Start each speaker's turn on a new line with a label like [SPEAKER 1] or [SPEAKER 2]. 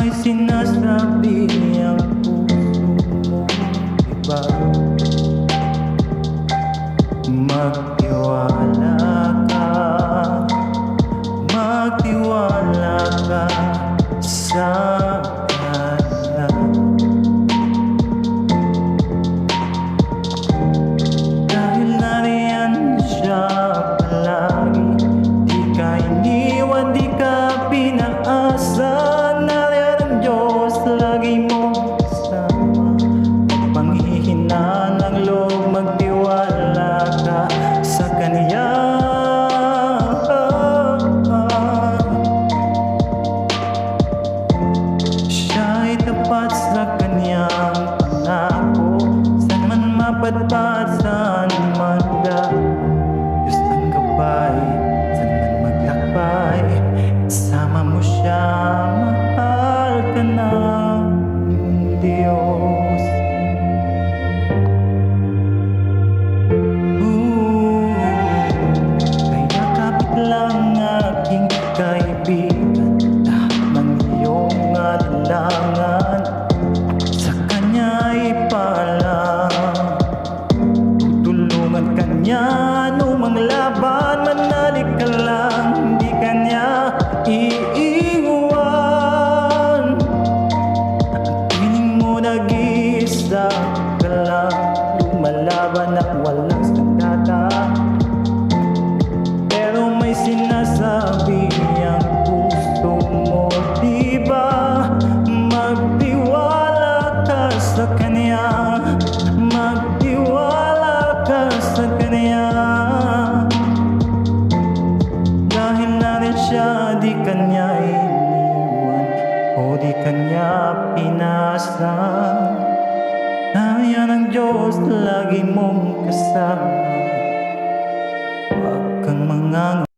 [SPEAKER 1] may sinasabi ang puso mo, diba? Magtiwala ka, magtiwala ka sa kanya. Dahil nariyan siya palagi, di ka iniwan, di ka pinaasa. Nariyan ang Diyos, lagi mong kasama. Panghihina ng loob, magtiwala ka sa Kanya. Siya'y tapat sa Kanyang pangako, saan man mapadpad, saan man dahil. Diyos ang gabay, saan man maglakbay, kasama mo siya, mahal ka ng Diyos. Kaya kapit lang aking kaibigan, lamang iyong alinlangan, sa Kanya ipaalam. Tutulungan ka niya, anumang laban, manalig ka lang, hindi ka niya iiwan. Ang piling mo nag-iisa ka lang, lumalaban at walang sandata. Pero may sinasabi ang puso mo, diba? Magtiwala ka sa Kanya, magtiwala ka sa Kanya. Dahil narin siya, di Kanya iniwan o di Kanya pinasa. Nariyan ang Diyos, lagi mong kasama. Huwag kang manganga.